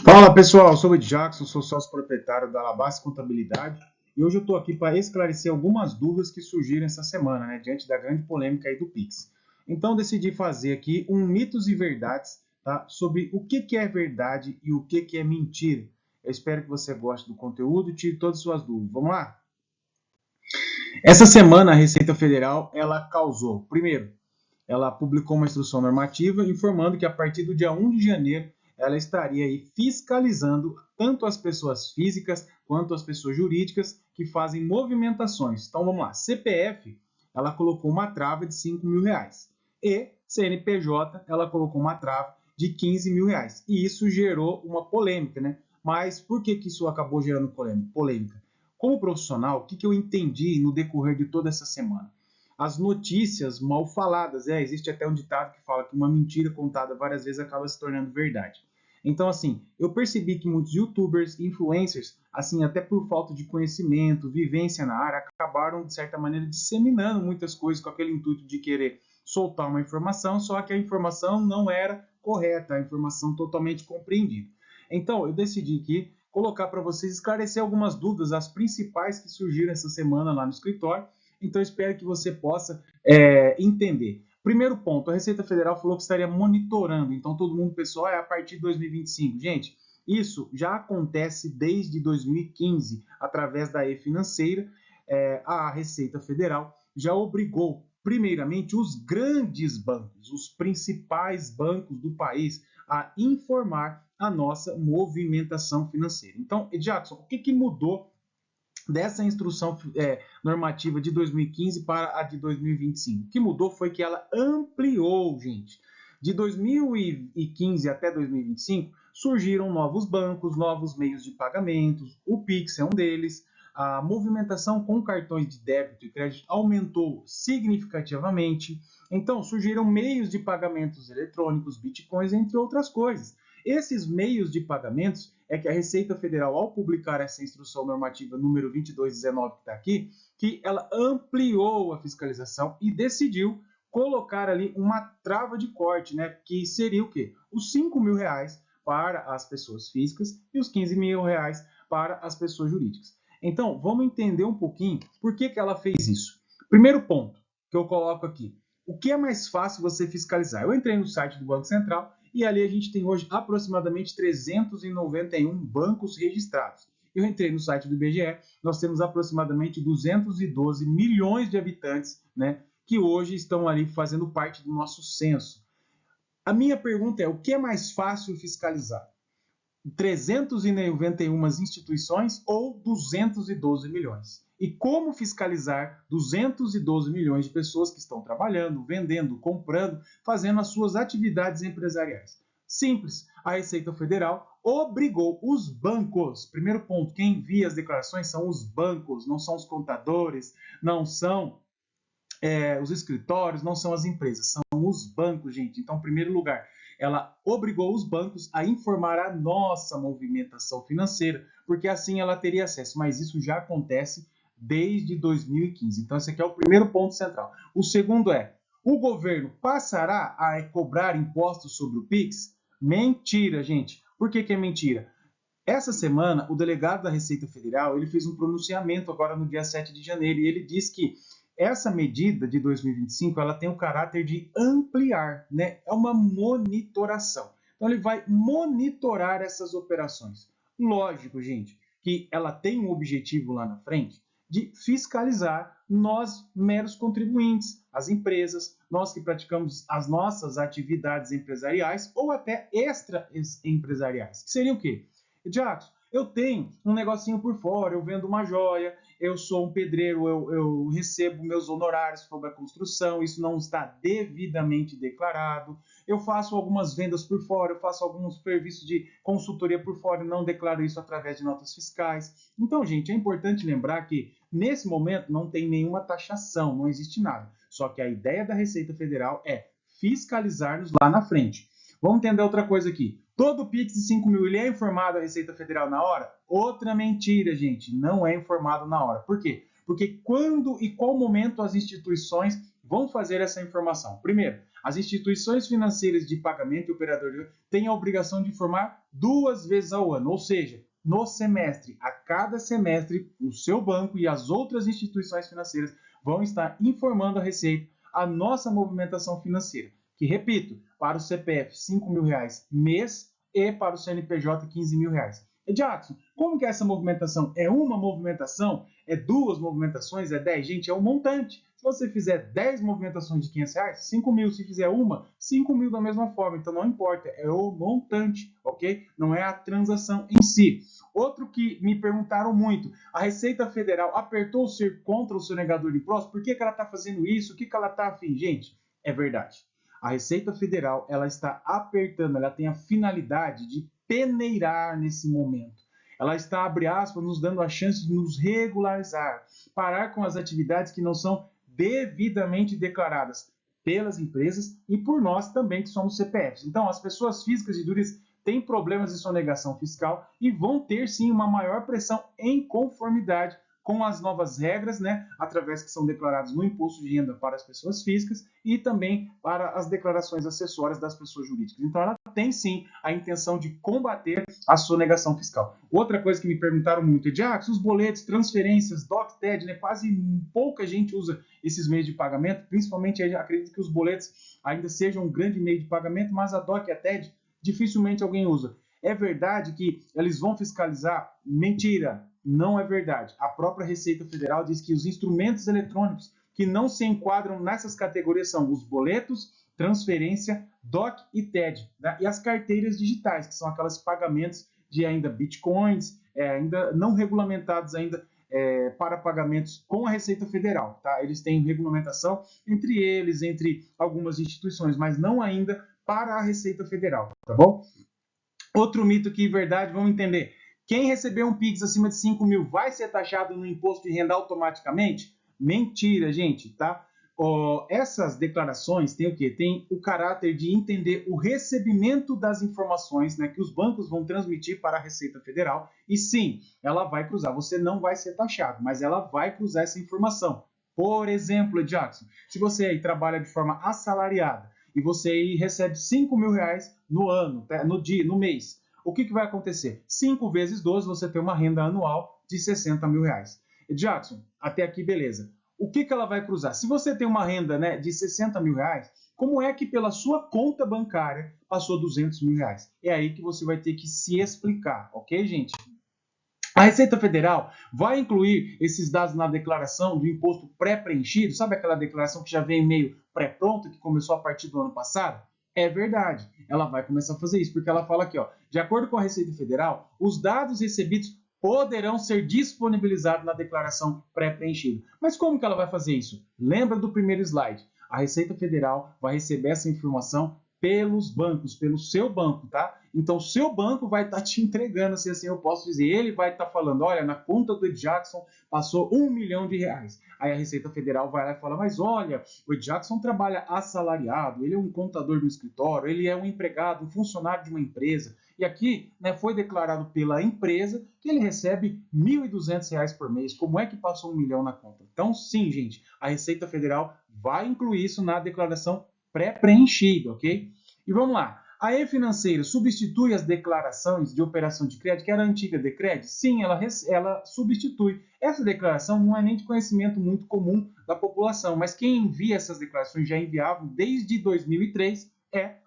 Fala pessoal, eu sou o Jackson, sou sócio proprietário da Alabasta Contabilidade e hoje eu estou aqui para esclarecer algumas dúvidas que surgiram essa semana, diante da grande polêmica aí do Pix. Então decidi fazer aqui um mitos e verdades, tá, sobre o que é verdade e o que é mentira. Eu espero que você goste do conteúdo e tire todas as suas dúvidas. Vamos lá? Essa semana a Receita Federal ela causou, primeiro, ela publicou uma instrução normativa informando que a partir do dia 1 de janeiro ela estaria aí fiscalizando tanto as pessoas físicas quanto as pessoas jurídicas que fazem movimentações. Então vamos lá, CPF ela colocou uma trava de R$ 5.000 e CNPJ ela colocou uma trava de R$ 15.000 e isso gerou uma polêmica, né? Mas por que isso acabou gerando polêmica? Como profissional, o que eu entendi no decorrer de toda essa semana? As notícias mal faladas. Existe até um ditado que fala que uma mentira contada várias vezes acaba se tornando verdade. Então, assim, eu percebi que muitos youtubers, influencers, assim, até por falta de conhecimento, vivência na área, acabaram, de certa maneira, disseminando muitas coisas com aquele intuito de querer soltar uma informação, só que a informação não era correta, a informação totalmente compreendida. Então, eu decidi aqui colocar para vocês esclarecer algumas dúvidas, as principais que surgiram essa semana lá no escritório. Então, espero que você possa entender. Primeiro ponto, a Receita Federal falou que estaria monitorando. Então, todo mundo pensou, a partir de 2025. Gente, isso já acontece desde 2015, através da E-Financeira. A Receita Federal já obrigou, primeiramente, os grandes bancos, os principais bancos do país, a informar a nossa movimentação financeira. Então, Jackson, o que mudou dessa instrução normativa de 2015 para a de 2025? O que mudou foi que ela ampliou, gente. De 2015 até 2025, surgiram novos bancos, novos meios de pagamentos, o Pix é um deles, a movimentação com cartões de débito e crédito aumentou significativamente, então surgiram meios de pagamentos eletrônicos, bitcoins, entre outras coisas. Esses meios de pagamentos é que a Receita Federal, ao publicar essa instrução normativa número 2219 que está aqui, que ela ampliou a fiscalização e decidiu colocar ali uma trava de corte, que seria o quê? Os R$ 5.000 para as pessoas físicas e os R$ 15.000 para as pessoas jurídicas. Então, vamos entender um pouquinho por que ela fez isso. Primeiro ponto que eu coloco aqui, o que é mais fácil você fiscalizar? Eu entrei no site do Banco Central e ali a gente tem hoje aproximadamente 391 bancos registrados. Eu entrei no site do IBGE, nós temos aproximadamente 212 milhões de habitantes, que hoje estão ali fazendo parte do nosso censo. A minha pergunta é, o que é mais fácil fiscalizar? 391 instituições ou 212 milhões? E como fiscalizar 212 milhões de pessoas que estão trabalhando, vendendo, comprando, fazendo as suas atividades empresariais? Simples, a Receita Federal obrigou os bancos. Primeiro ponto, quem envia as declarações são os bancos, não são os contadores, não são os escritórios, não são as empresas, são os bancos, gente. Então, em primeiro lugar, ela obrigou os bancos a informar a nossa movimentação financeira, porque assim ela teria acesso, mas isso já acontece desde 2015. Então, esse aqui é o primeiro ponto central. O segundo é, o governo passará a cobrar impostos sobre o Pix? Mentira, gente. Por que é mentira? Essa semana, o delegado da Receita Federal ele fez um pronunciamento agora no dia 7 de janeiro e ele diz que essa medida de 2025 ela tem o caráter de ampliar, é uma monitoração. Então ele vai monitorar essas operações. Lógico, gente, que ela tem um objetivo lá na frente de fiscalizar nós, meros contribuintes, as empresas, nós que praticamos as nossas atividades empresariais ou até extra-empresariais. Que seria o quê? Jackson, eu tenho um negocinho por fora, eu vendo uma joia, eu sou um pedreiro, eu recebo meus honorários sobre a construção, isso não está devidamente declarado. Eu faço algumas vendas por fora, eu faço alguns serviços de consultoria por fora e não declaro isso através de notas fiscais. Então, gente, é importante lembrar que nesse momento não tem nenhuma taxação, não existe nada. Só que a ideia da Receita Federal é fiscalizar-nos lá na frente. Vamos entender outra coisa aqui. Todo Pix de 5 mil ele é informado à Receita Federal na hora? Outra mentira, gente. Não é informado na hora. Por quê? Porque quando e qual momento as instituições vão fazer essa informação? Primeiro, as instituições financeiras de pagamento e operador têm a obrigação de informar 2 vezes ao ano, ou seja, no semestre. A cada semestre, o seu banco e as outras instituições financeiras vão estar informando a Receita a nossa movimentação financeira, que, repito, para o CPF, R$ 5.000 mês e para o CNPJ, R$ 15.000. Jackson, como que é essa movimentação? É uma movimentação? É 2 movimentações? É 10? Gente, é um montante. Se você fizer 10 movimentações de R$ 500, R$ 5.000. Se fizer uma, R$ 5.000 da mesma forma. Então não importa, é o montante, ok? Não é a transação em si. Outro que me perguntaram muito, a Receita Federal apertou o cerco contra o sonegador de impostos? Por que ela está fazendo isso? O que ela está afim? Gente, é verdade. A Receita Federal, ela está apertando, ela tem a finalidade de peneirar nesse momento. Ela está, abre aspas, nos dando a chance de nos regularizar, parar com as atividades que não são devidamente declaradas pelas empresas e por nós também, que somos CPFs. Então, as pessoas físicas e jurídicas têm problemas de sonegação fiscal e vão ter, sim, uma maior pressão em conformidade com as novas regras, né, através que são declarados no imposto de renda para as pessoas físicas e também para as declarações acessórias das pessoas jurídicas. Então, ela tem sim a intenção de combater a sonegação fiscal. Outra coisa que me perguntaram muito é, Jackson, os boletos, transferências, DOC, TED, né, quase pouca gente usa esses meios de pagamento, principalmente acredito que os boletos ainda sejam um grande meio de pagamento, mas a DOC e a TED dificilmente alguém usa. É verdade que eles vão fiscalizar? Mentira, não é verdade. A própria Receita Federal diz que os instrumentos eletrônicos que não se enquadram nessas categorias são os boletos, transferência, DOC e TED, né? E as carteiras digitais, que são aqueles pagamentos de ainda bitcoins, ainda não regulamentados ainda para pagamentos com a Receita Federal, tá? Eles têm regulamentação entre eles, entre algumas instituições, mas não ainda para a Receita Federal, tá bom? Outro mito que, verdade, vamos entender. Quem receber um Pix acima de 5.000 vai ser taxado no imposto de renda automaticamente? Mentira, gente, tá? Essas declarações têm o quê? Tem o caráter de entender o recebimento das informações, né, que os bancos vão transmitir para a Receita Federal. E sim, ela vai cruzar. Você não vai ser taxado, mas ela vai cruzar essa informação. Por exemplo, Jackson, se você aí trabalha de forma assalariada e você aí recebe R$ 5.000 no ano, no mês, o que vai acontecer? 5 vezes 12, você tem uma renda anual de R$ 60.000. Jackson, até aqui beleza. O que ela vai cruzar? Se você tem uma renda, né, de R$ 60.000, como é que pela sua conta bancária passou R$ 200.000? É aí que você vai ter que se explicar, ok, gente? A Receita Federal vai incluir esses dados na declaração do imposto pré-preenchido, sabe aquela declaração que já vem meio pré-pronta, que começou a partir do ano passado? É verdade, ela vai começar a fazer isso, porque ela fala aqui, ó, de acordo com a Receita Federal, os dados recebidos poderão ser disponibilizados na declaração pré-preenchida. Mas como que ela vai fazer isso? Lembra do primeiro slide? A Receita Federal vai receber essa informação pelos bancos, pelo seu banco, tá? Então, o seu banco vai estar te entregando, se assim eu posso dizer. Ele vai estar falando, olha, na conta do Jackson passou R$ 1 milhão. Aí a Receita Federal vai lá e fala, mas olha, o Jackson trabalha assalariado, ele é um contador do escritório, ele é um empregado, um funcionário de uma empresa. E aqui, né, foi declarado pela empresa que ele recebe R$ 1.200 por mês. Como é que passou R$ 1 milhão na conta? Então, sim, gente, a Receita Federal vai incluir isso na declaração pré-preenchida, ok? E vamos lá. A E-Financeira substitui as declarações de operação de crédito, que era a antiga Decred? Sim, ela substitui. Essa declaração não é nem de conhecimento muito comum da população, mas quem envia essas declarações já enviavam desde 2003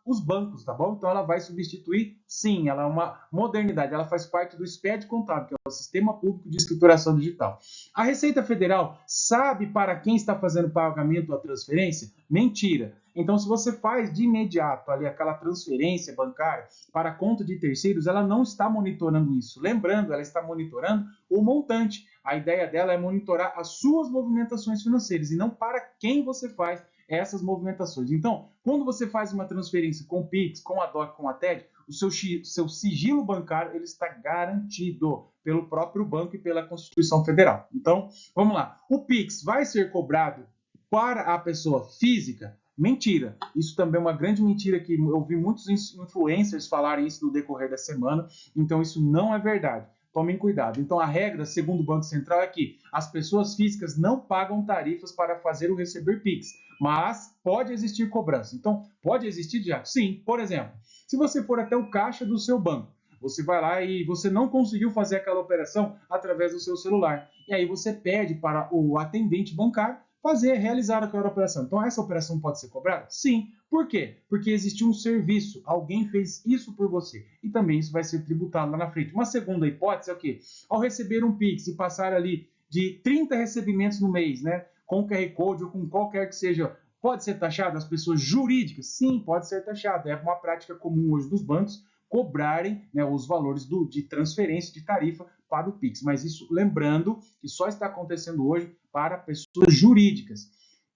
os bancos, tá bom? Então ela vai substituir, sim, ela é uma modernidade, ela faz parte do SPED contábil, que é o Sistema Público de Escrituração Digital. A Receita Federal sabe para quem está fazendo pagamento ou a transferência? Mentira. Então, se você faz de imediato ali aquela transferência bancária para a conta de terceiros, ela não está monitorando isso. Lembrando, ela está monitorando o montante. A ideia dela é monitorar as suas movimentações financeiras e não para quem você faz essas movimentações. Então, quando você faz uma transferência com o Pix, com a DOC, com a TED, o seu sigilo bancário ele está garantido pelo próprio banco e pela Constituição Federal. Então, vamos lá. O Pix vai ser cobrado para a pessoa física? Mentira. Isso também é uma grande mentira que eu vi muitos influencers falarem isso no decorrer da semana. Então, isso não é verdade. tomem cuidado. Então, a regra, segundo o Banco Central, é que as pessoas físicas não pagam tarifas para fazer ou receber PIX, mas pode existir cobrança. Então, pode existir, Diaco? Sim. Por exemplo, se você for até o caixa do seu banco, você vai lá e você não conseguiu fazer aquela operação através do seu celular. E aí você pede para o atendente bancário realizar aquela operação. Então, essa operação pode ser cobrada? Sim. Por quê? Porque existe um serviço, alguém fez isso por você. E também isso vai ser tributado lá na frente. Uma segunda hipótese é o quê? Ao receber um Pix e passar ali de 30 recebimentos no mês, né? Com QR Code ou com qualquer que seja, pode ser taxado as pessoas jurídicas? Sim, pode ser taxado. É uma prática comum hoje dos bancos cobrarem, né, os valores de transferência de tarifa para o Pix. Mas isso, lembrando que só está acontecendo hoje para pessoas jurídicas.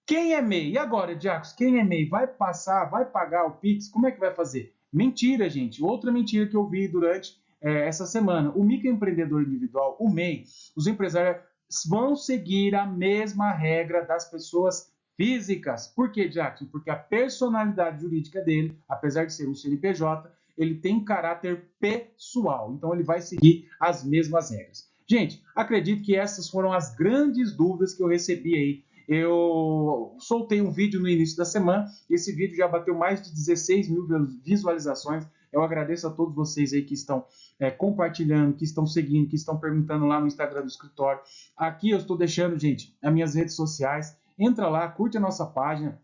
Quem é MEI? E agora, Diacos, quem é MEI? Vai passar, vai pagar o Pix? Como é que vai fazer? Mentira, gente. Outra mentira que eu vi durante essa semana. O microempreendedor individual, o MEI, os empresários vão seguir a mesma regra das pessoas físicas. Por quê, Jackson? Porque a personalidade jurídica dele, apesar de ser um CNPJ, ele tem caráter pessoal. Então, ele vai seguir as mesmas regras. Gente, acredito que essas foram as grandes dúvidas que eu recebi aí. Eu soltei um vídeo no início da semana. Esse vídeo já bateu mais de 16 mil visualizações. Eu agradeço a todos vocês aí que estão compartilhando, que estão seguindo, que estão perguntando lá no Instagram do escritório. Aqui eu estou deixando, gente, as minhas redes sociais. Entra lá, curte a nossa página,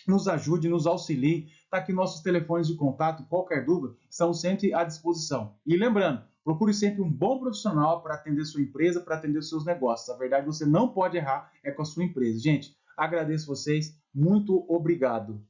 nos ajude, nos auxilie. Está aqui nossos telefones de contato. Qualquer dúvida, estão sempre à disposição. E lembrando, procure sempre um bom profissional para atender sua empresa, para atender seus negócios. A verdade, você não pode errar é com a sua empresa. Gente, agradeço vocês. Muito obrigado.